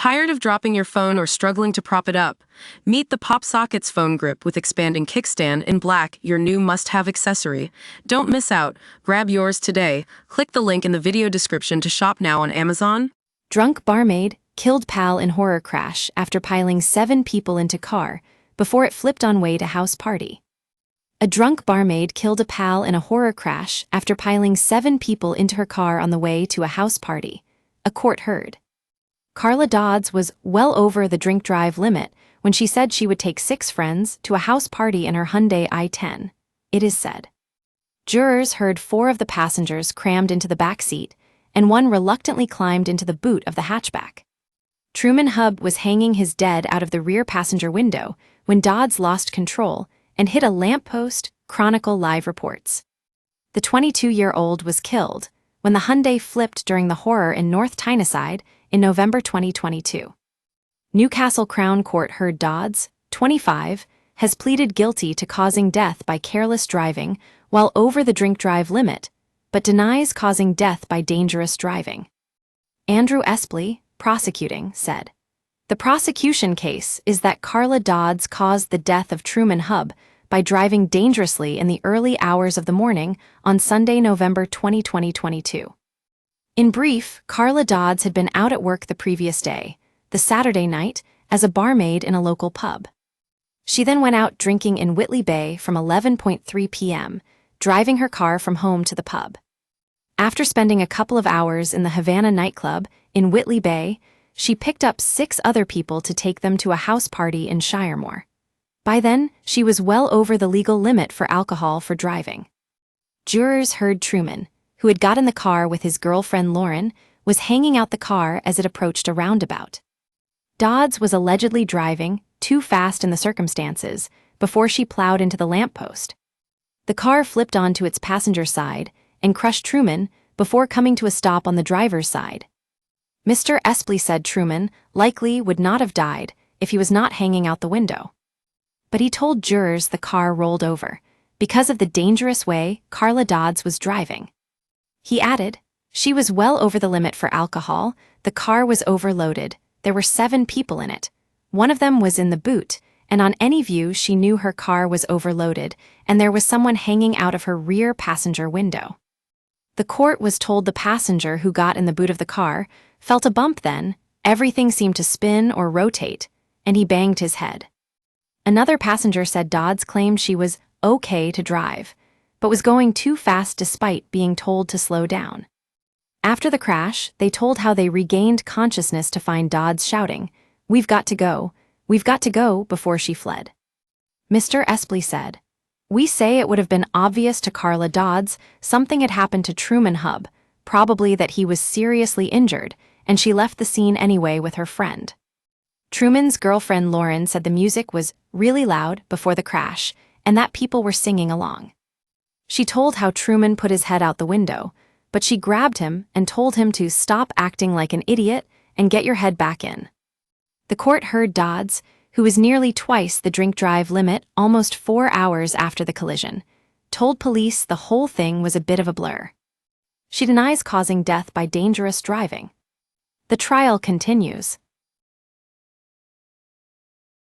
Tired of dropping your phone or struggling to prop it up? Meet the Pop Sockets phone grip with expanding kickstand in black, your new must-have accessory. Don't miss out. Grab yours today. Click the link in the video description to shop now on Amazon. Drunk barmaid killed pal in horror crash after piling 7 people into car before it flipped on way to house party. A drunk barmaid killed a pal in a horror crash after piling 7 people into her car on the way to a house party, a court heard. Carla Dodds was well over the drink-drive limit when she said she would take 6 friends to a house party in her Hyundai i10, it is said. Jurors heard 4 of the passengers crammed into the back seat, and 1 reluctantly climbed into the boot of the hatchback. Truman Hub was hanging his dead out of the rear passenger window when Dodds lost control and hit a lamppost, Chronicle Live reports. The 22-year-old was killed when the Hyundai flipped during the horror in North Tyneside in November 2022. Newcastle Crown Court heard Dodds, 25, has pleaded guilty to causing death by careless driving while over the drink-drive limit, but denies causing death by dangerous driving. Andrew Espley, prosecuting, said, "The prosecution case is that Carla Dodds caused the death of Truman Hub by driving dangerously in the early hours of the morning on Sunday, November 2022. In brief, Carla Dodds had been out at work the previous day, the Saturday night, as a barmaid in a local pub. She then went out drinking in Whitley Bay from 11:03 p.m., driving her car from home to the pub. After spending a couple of hours in the Havana nightclub in Whitley Bay, she picked up 6 other people to take them to a house party in Shiremore. By then, she was well over the legal limit for alcohol for driving. Jurors heard Truman, who had got in the car with his girlfriend Lauren, was hanging out the car as it approached a roundabout. Dodds was allegedly driving too fast in the circumstances before she plowed into the lamppost. The car flipped onto its passenger side and crushed Truman before coming to a stop on the driver's side. Mr. Espley said Truman likely would not have died if he was not hanging out the window. But he told jurors the car rolled over because of the dangerous way Carla Dodds was driving. He added, "She was well over the limit for alcohol, the car was overloaded, there were 7 people in it. One of them was in the boot, and on any view she knew her car was overloaded, and there was someone hanging out of her rear passenger window." The court was told the passenger who got in the boot of the car felt a bump then, everything seemed to spin or rotate, and he banged his head. Another passenger said Dodds claimed she was okay to drive, but was going too fast despite being told to slow down. After the crash, they told how they regained consciousness to find Dodds shouting, we've got to go," before she fled. Mr. Espley said, "We say it would have been obvious to Carla Dodds something had happened to Truman Hub, probably that he was seriously injured, and she left the scene anyway with her friend." Truman's girlfriend Lauren said the music was really loud before the crash and that people were singing along. She told how Truman put his head out the window, but she grabbed him and told him to stop acting like an idiot and get your head back in. The court heard Dodds, who was nearly twice the drink-drive limit almost 4 hours after the collision, told police the whole thing was a bit of a blur. She denies causing death by dangerous driving. The trial continues.